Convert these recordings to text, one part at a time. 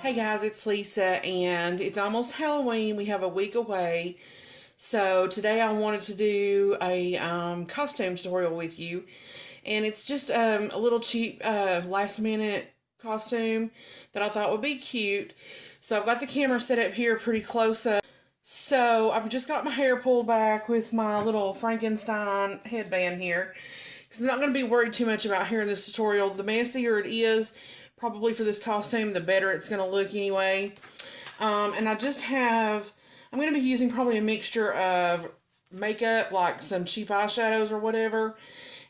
Hey guys, it's Lisa, and it's almost Halloween. We have a week away. So today I wanted to do a costume tutorial with you. And it's just a little cheap last minute costume that I thought would be cute. So I've got the camera set up here pretty close up. So I've just got my hair pulled back with my little Frankenstein headband here. Because I'm not going to be worried too much about hair in this tutorial. The messier it is, probably for this costume, the better it's going to look anyway. And I just have, I'm going to be using probably a mixture of makeup, like some cheap eyeshadows or whatever.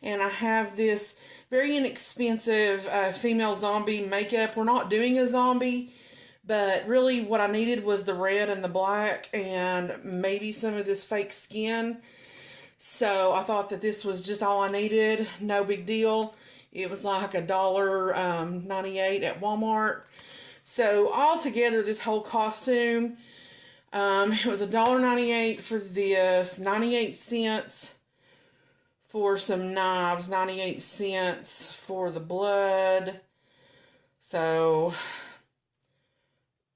And I have this very inexpensive female zombie makeup. We're not doing a zombie, but really what I needed was the red and the black and maybe some of this fake skin. So I thought that this was just all I needed. No big deal. It was like $1.98 at Walmart. So all together, this whole costume, it was $1.98 for this, 98 cents for some knives, 98 cents for the blood. So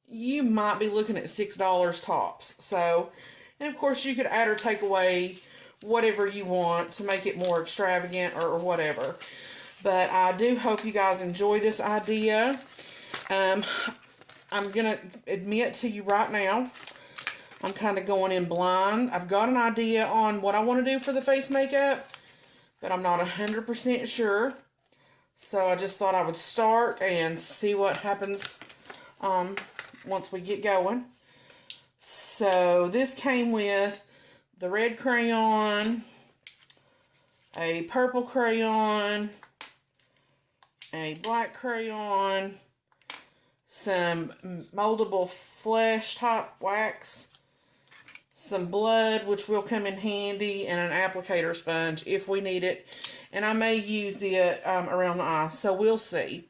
you might be looking at $6 tops. So, and of course you could add or take away whatever you want to make it more extravagant or whatever. But I do hope you guys enjoy this idea. I'm going to admit to you right now, I'm kind of going in blind. I've got an idea on what I want to do for the face makeup, but I'm not 100% sure. So I just thought I would start and see what happens once we get going. So this came with the red crayon, a purple crayon, a black crayon, some moldable flesh type wax, some blood, which will come in handy, and an applicator sponge if we need it. And I may use it around the eye, so we'll see.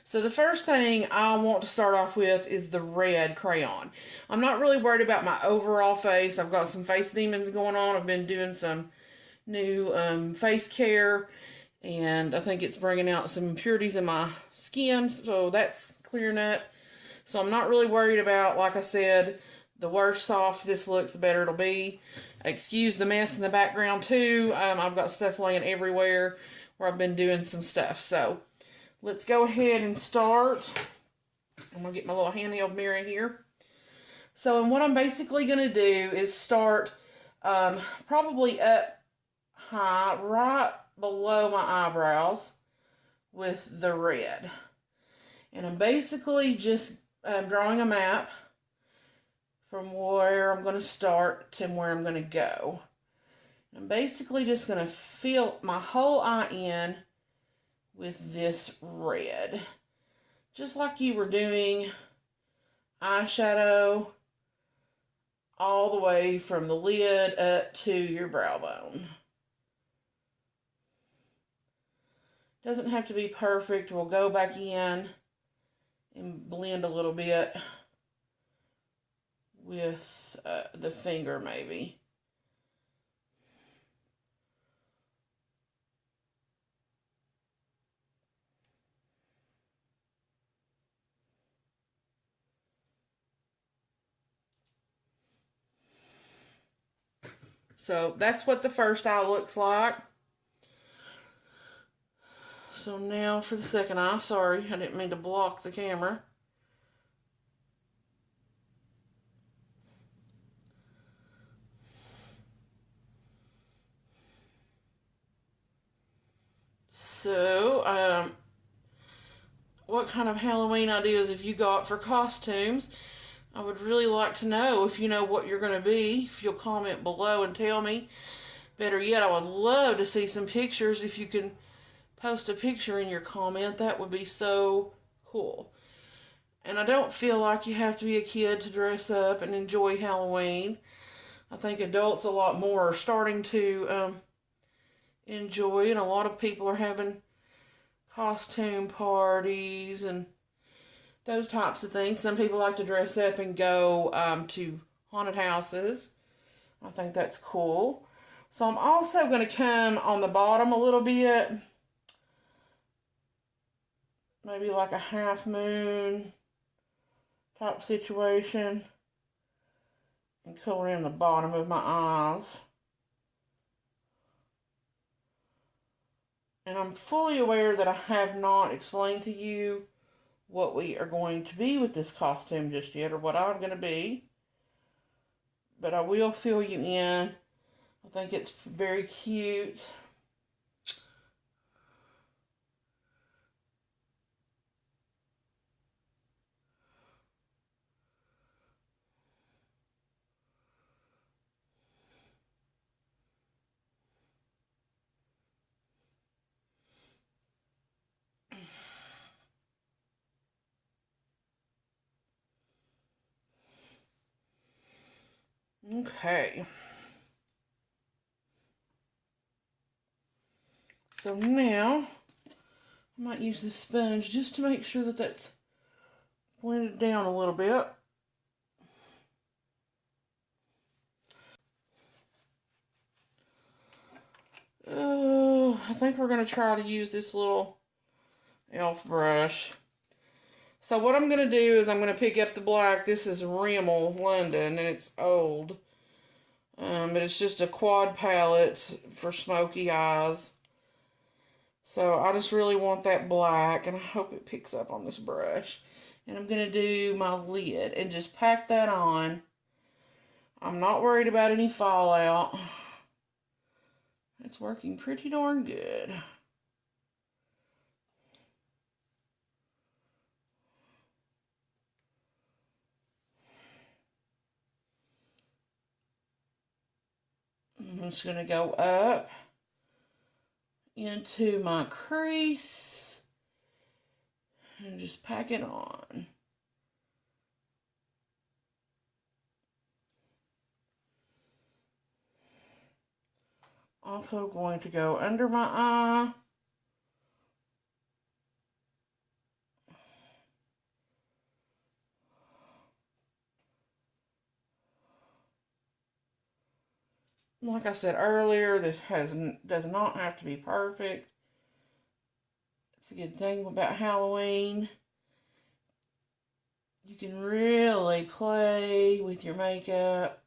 So the first thing I want to start off with is the red crayon. I'm not really worried about my overall face. I've got some face demons going on. I've been doing some new face care, and I think it's bringing out some impurities in my skin, so that's clearing up. So I'm not really worried about, like I said, the worse off this looks, the better it'll be. Excuse the mess in the background too. I've got stuff laying everywhere where I've been doing some stuff. So let's go ahead and start. I'm going to get my little handheld mirror here. So and what I'm basically going to do is start probably up high, right below my eyebrows with the red. And I'm basically just drawing a map from where I'm going to start to where I'm going to go. I'm basically just going to fill my whole eye in with this red. Just like you were doing eyeshadow all the way from the lid up to your brow bone. Doesn't have to be perfect. We'll go back in and blend a little bit with the finger maybe. So that's what the first eye looks like. So now for the second eye. Sorry, I didn't mean to block the camera. So, what kind of Halloween ideas have you got for costumes? I would really like to know if you know what you're going to be. If you'll comment below and tell me. Better yet, I would love to see some pictures. If you can post a picture in your comment, that would be so cool. And I don't feel like you have to be a kid to dress up and enjoy Halloween. I think adults a lot more are starting to enjoy, and a lot of people are having costume parties and those types of things. Some people like to dress up and go to haunted houses. I think that's cool. So I'm also going to come on the bottom a little bit. Maybe like a half moon type situation and color in the bottom of my eyes. And I'm fully aware that I have not explained to you what we are going to be with this costume just yet, or what I'm going to be. But I will fill you in. I think it's very cute. Okay. So now, I might use this sponge just to make sure that that's blended down a little bit. I think we're going to try to use this little elf brush. So what I'm going to do is I'm going to pick up the black. This is Rimmel London, and it's old. But it's just a quad palette for smoky eyes. So I just really want that black, and I hope it picks up on this brush. And I'm going to do my lid and just pack that on. I'm not worried about any fallout. It's working pretty darn good. I'm just going to go up into my crease and just pack it on. Also going to go under my eye. Like I said earlier, this does not have to be perfect. It's a good thing about Halloween. You can really play with your makeup.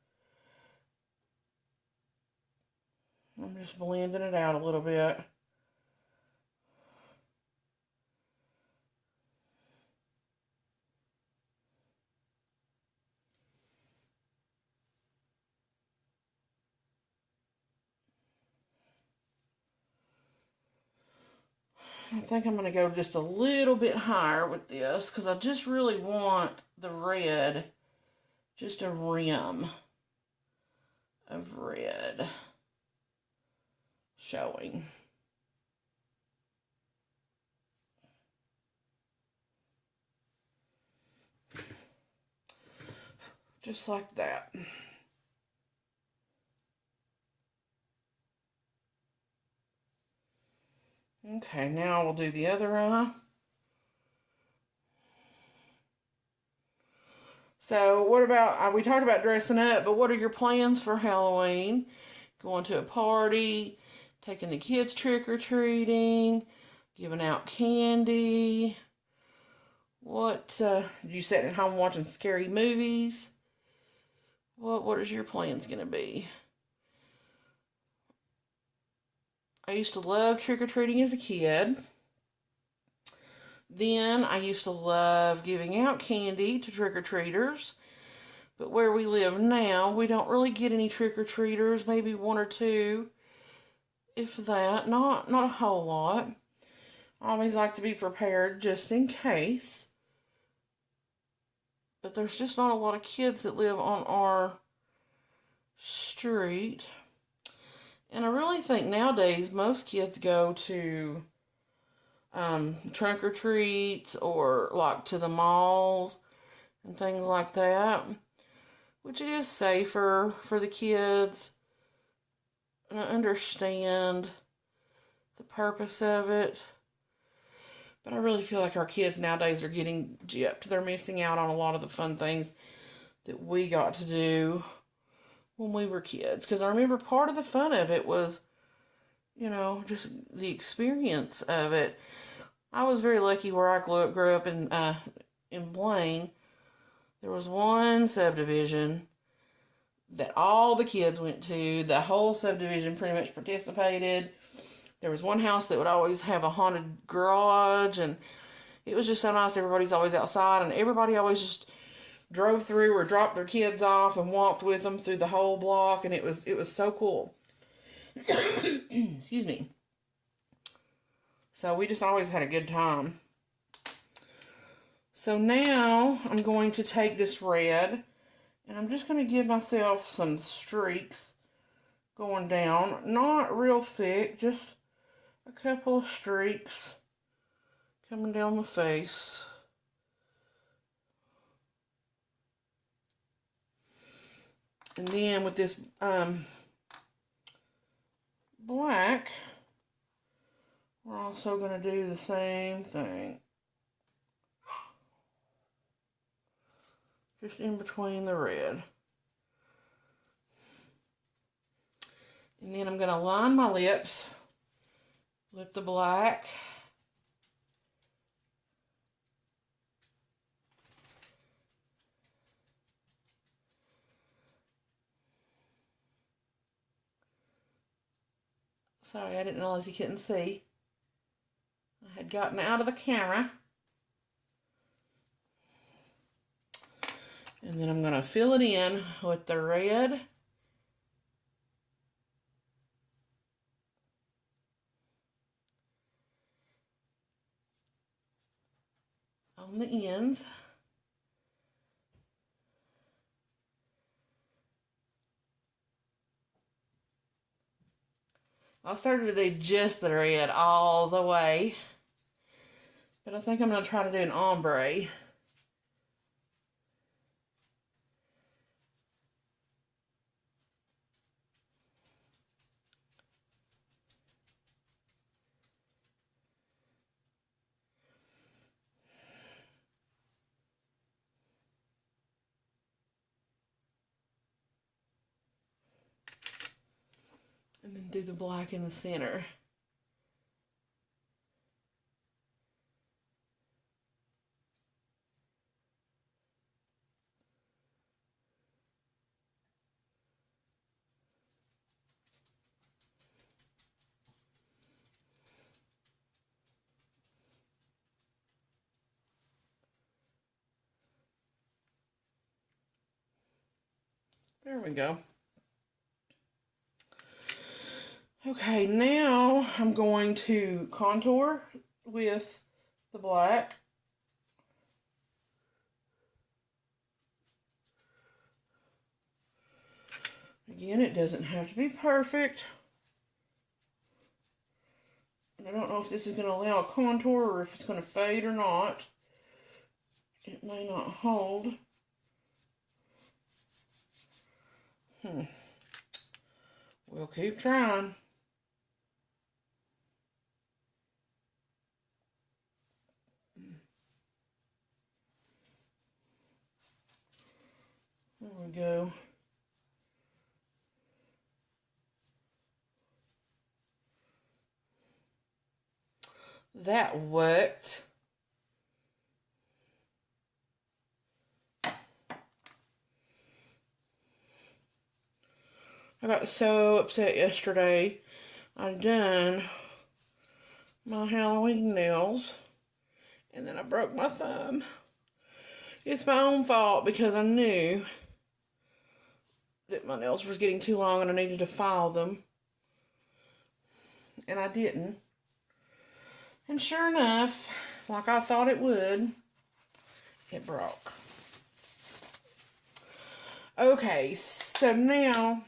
I'm just blending it out a little bit. I think I'm going to go just a little bit higher with this because I just really want the red, just a rim of red showing. Just like that. Okay, now we'll do the other eye. So what about, we talked about dressing up, but what are your plans for Halloween? Going to a party, taking the kids trick-or-treating, giving out candy? What, you sitting at home watching scary movies? What is your plans going to be? I used to love trick-or-treating as a kid. Then I used to love giving out candy to trick-or-treaters. But where we live now, we don't really get any trick-or-treaters, maybe one or two, if that. Not a whole lot. I always like to be prepared just in case. But there's just not a lot of kids that live on our street. And I really think nowadays most kids go to trunk or treats or like to the malls and things like that, which is safer for the kids. And I understand the purpose of it, but I really feel like our kids nowadays are getting gypped. They're missing out on a lot of the fun things that we got to do when we were kids. Because I remember part of the fun of it was, just the experience of it. I was very lucky where I grew up in Blaine. There was one subdivision that all the kids went to. The whole subdivision pretty much participated. There was one house that would always have a haunted garage, and it was just so nice. Everybody's always outside, and everybody always just drove through or dropped their kids off and walked with them through the whole block, and it was so cool. Excuse me. So we just always had a good time. So now I'm going to take this red, and I'm just going to give myself some streaks going down. Not real thick, just a couple of streaks coming down the face. And then with this black, we're also going to do the same thing. Just in between the red. And then I'm going to line my lips with the black. Sorry, I didn't realize you couldn't see. I had gotten out of the camera. And then I'm going to fill it in with the red. On the ends. I started to do just the red all the way, but I think I'm going to try to do an ombre. And then do the black in the center. There we go. Okay, now I'm going to contour with the black. Again, it doesn't have to be perfect. And I don't know if this is going to allow a contour or if it's going to fade or not. It may not hold. We'll keep trying. There we go. That worked. I got so upset yesterday. I done my Halloween nails, and then I broke my thumb. It's my own fault because I knew that my nails was getting too long and I needed to file them. And I didn't. And sure enough, like I thought it would, it broke. Okay, so now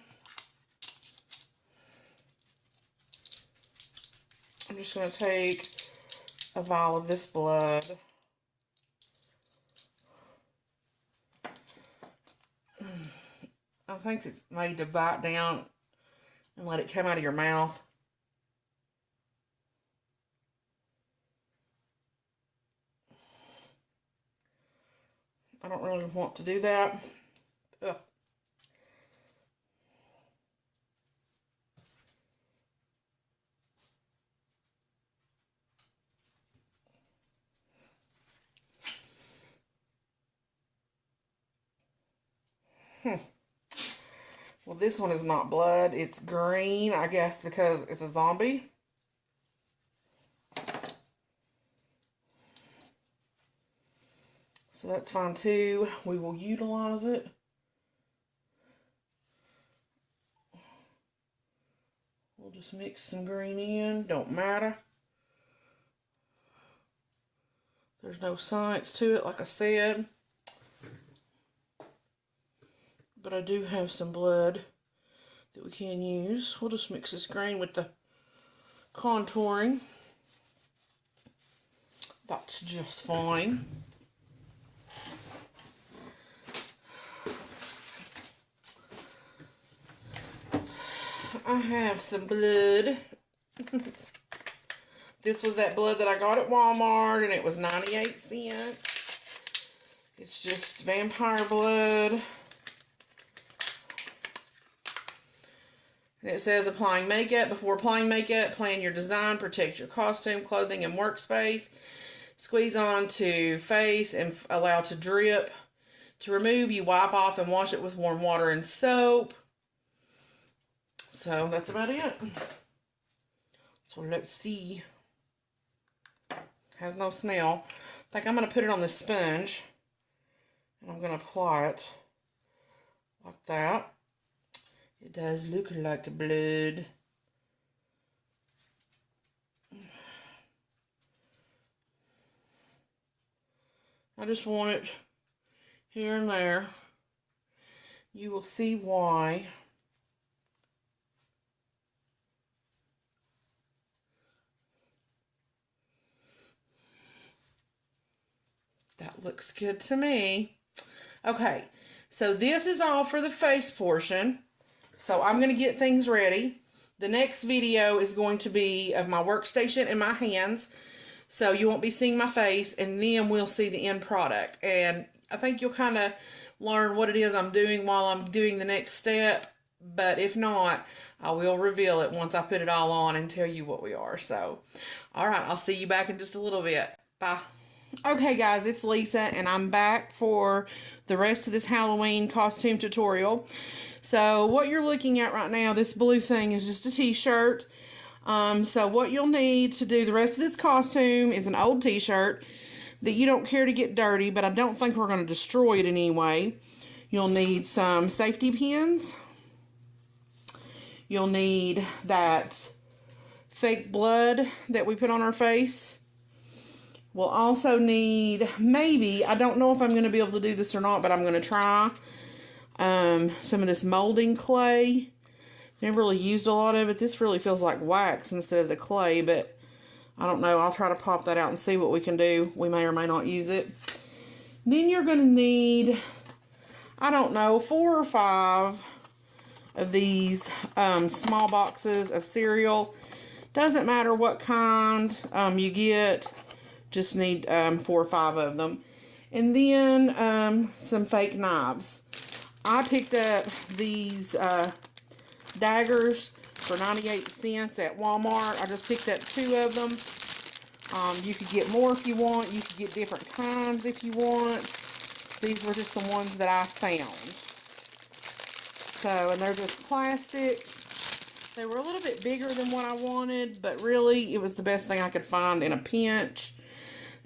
I'm just going to take a vial of this blood. I think it's made to bite down and let it come out of your mouth. I don't really want to do that. Ugh. Well, this one is not blood. It's green, I guess, because it's a zombie. So that's fine too. We will utilize it. We'll just mix some green in. Don't matter. There's no science to it, like I said. But I do have some blood that we can use. We'll just mix this green with the contouring. That's just fine. I have some blood. This was that blood that I got at Walmart, and it was 98 cents. It's just vampire blood. And it says applying makeup. Before applying makeup, plan your design, protect your costume, clothing, and workspace. Squeeze onto face and allow to drip. To remove, you wipe off and wash it with warm water and soap. So that's about it. So let's see. Has no smell. I think I'm going to put it on this sponge. And I'm going to apply it like that. It does look like blood. I just want it here and there. You will see why. That looks good to me. Okay, so this is all for the face portion. So I'm going to get things ready. The next video is going to be of my workstation and my hands. So you won't be seeing my face, and then we'll see the end product. And I think you'll kind of learn what it is I'm doing while I'm doing the next step. But if not, I will reveal it once I put it all on and tell you what we are. So, all right, I'll see you back in just a little bit. Bye. Okay, guys, it's Lisa, and I'm back for the rest of this Halloween costume tutorial. So what you're looking at right now, this blue thing, is just a t-shirt. So what you'll need to do the rest of this costume is an old t-shirt that you don't care to get dirty, but I don't think we're going to destroy it anyway. You'll need some safety pins. You'll need that fake blood that we put on our face. We'll also need, maybe, I don't know if I'm going to be able to do this or not, but I'm going to try some of this molding clay. Never really used a lot of it. This really feels like wax instead of the clay, but I don't know. I'll try to pop that out and see what we can do. We may or may not use it. Then you're going to need, I don't know, 4 or 5 of these small boxes of cereal. Doesn't matter what kind you get. Just need 4 or 5 of them. And then some fake knives. I picked up these daggers for 98 cents at Walmart. I just picked up 2 of them. You could get more if you want. You could get different kinds if you want. These were just the ones that I found. So, and they're just plastic. They were a little bit bigger than what I wanted, but really it was the best thing I could find in a pinch.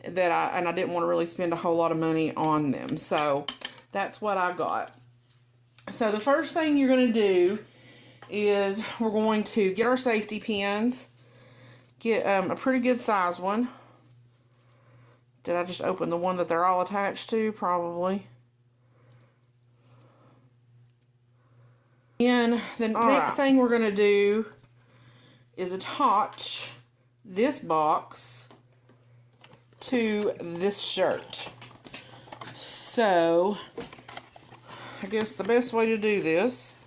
And I didn't want to really spend a whole lot of money on them. So that's what I got. So the first thing you're going to do is we're going to get our safety pins. Get a pretty good size one. Did I just open the one that they're all attached to? Probably. And the next thing we're going to do is attach this box to this shirt. So I guess the best way to do this,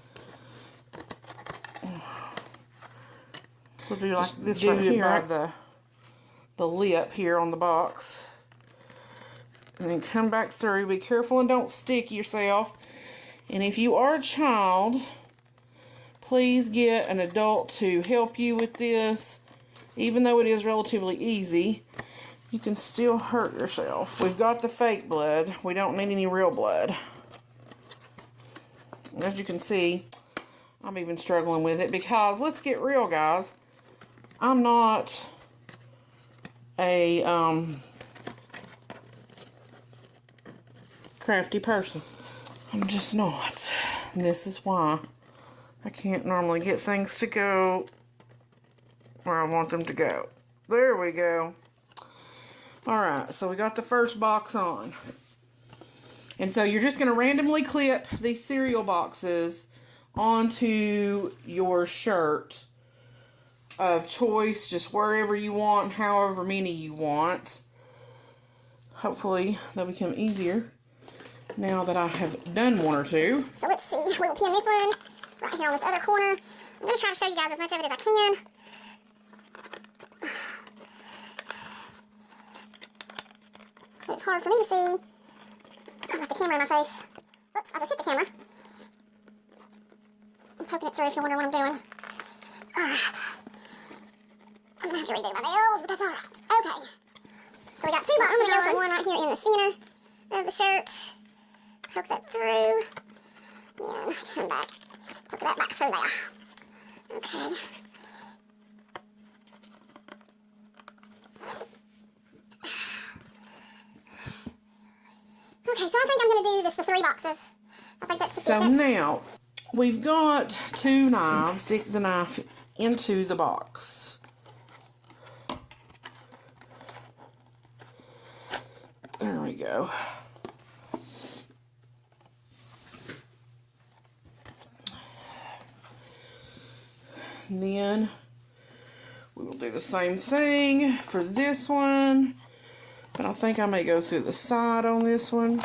we'll do like this right here by the lip here on the box, and then come back through. Be careful and don't stick yourself. And if you are a child, please get an adult to help you with this. Even though it is relatively easy, you can still hurt yourself. We've got the fake blood. We don't need any real blood. as you can see, I'm even struggling with it because, let's get real, guys, I'm not a crafty person. I'm just not. And this is why I can't normally get things to go where I want them to go. There we go. Alright, so we got the first box on. And so you're just going to randomly clip these cereal boxes onto your shirt of choice, just wherever you want, however many you want. Hopefully they'll become easier now that I have done one or two. So let's see, we will pin this one right here on this other corner. I'm going to try to show you guys as much of it as I can. It's hard for me to see. I've got the camera in my face. Oops, I just hit the camera. I'm poking it through if you're wondering what I'm doing. Alright. I'm going to have to redo my nails, but that's alright. Okay. So we got two boxes. I'm going to go for one right here in the center of the shirt. Poke that through. And come back. Poke that back through there. Okay. Okay, so I think I'm going to do this for 3 boxes. I think that's sufficient. So now, we've got 2 knives. Stick the knife into the box. There we go. And then we will do the same thing for this one. But I think I may go through the side on this one.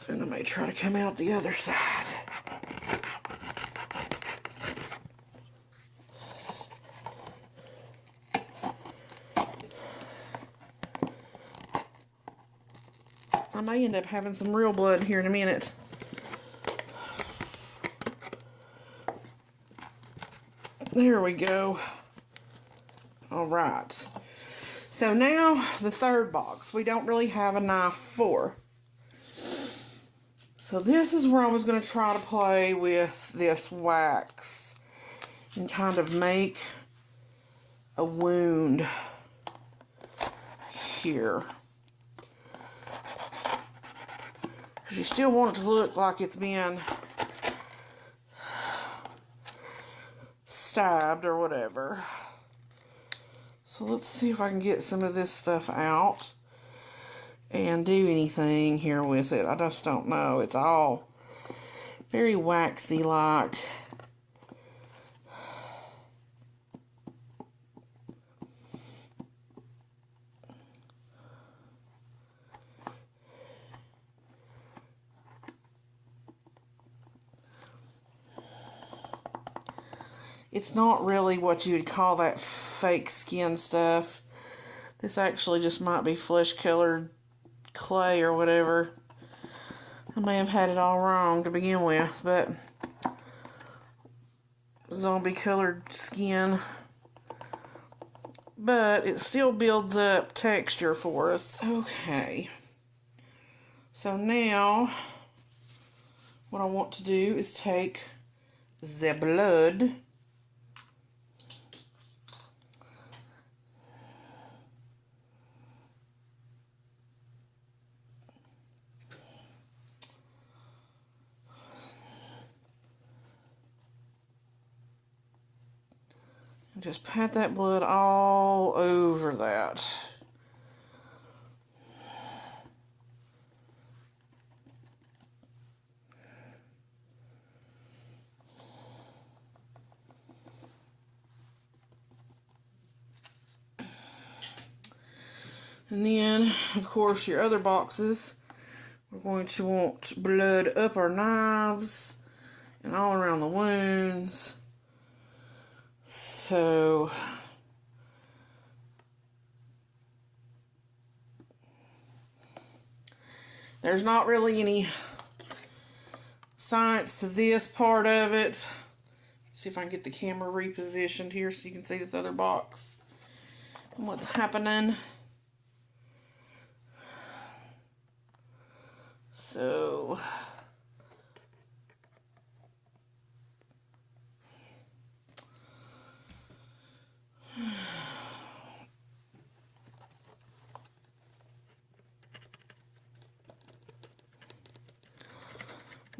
And I may try to come out the other side. I may end up having some real blood here in a minute. There we go. Alright. So now the third box we don't really have a knife for. So this is where I was going to try to play with this wax and kind of make a wound here. Because you still want it to look like it's been stabbed or whatever. So let's see if I can get some of this stuff out and do anything here with it. I just don't know. It's all very waxy like. It's not really what you would call that fake skin stuff. This actually just might be flesh colored clay or whatever. I may have had it all wrong to begin with, but zombie colored skin. But it still builds up texture for us. Okay. So now what I want to do is take the blood . Just pat that blood all over that. And then, of course, your other boxes, we're going to want blood up our knives and all around the wounds. So there's not really any science to this part of it. Let's see if I can get the camera repositioned here so you can see this other box and what's happening. So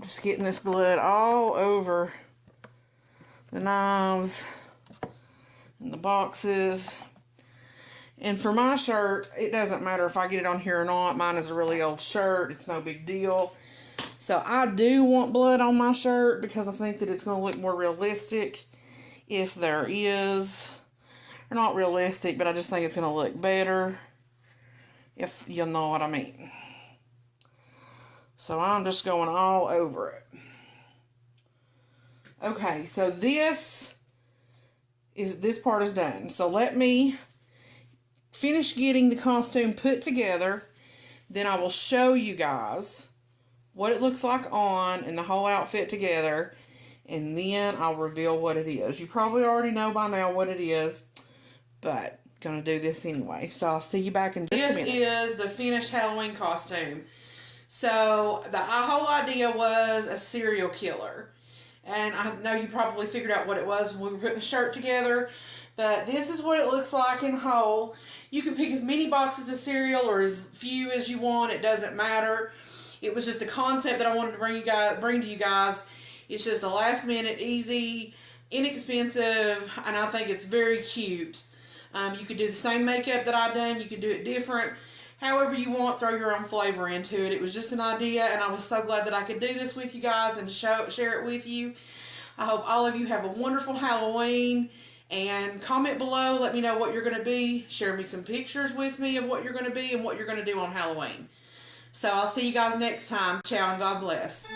just getting this blood all over the knives and the boxes. And for my shirt, it doesn't matter if I get it on here or not. Mine is a really old shirt. It's no big deal. So I do want blood on my shirt because I think that it's going to look more realistic if there is. Or not realistic, but I just think it's going to look better, if you know what I mean. So I'm just going all over it. Okay, so this part is done. So let me finish getting the costume put together. Then I will show you guys what it looks like on and the whole outfit together. And then I'll reveal what it is. You probably already know by now what it is, but gonna do this anyway. So I'll see you back in just a minute. This is the finished Halloween costume. So the whole idea was a serial killer. And I know you probably figured out what it was when we were putting the shirt together. But this is what it looks like in whole. You can pick as many boxes of cereal or as few as you want. It doesn't matter. It was just a concept that I wanted to bring to you guys. It's just a last minute, easy, inexpensive, and I think it's very cute. You could do the same makeup that I've done. You could do it different. However you want, throw your own flavor into it. It was just an idea, and I was so glad that I could do this with you guys and share it with you. I hope all of you have a wonderful Halloween, and comment below. Let me know what you're going to be. Share me some pictures with me of what you're going to be and what you're going to do on Halloween. So I'll see you guys next time. Ciao and God bless.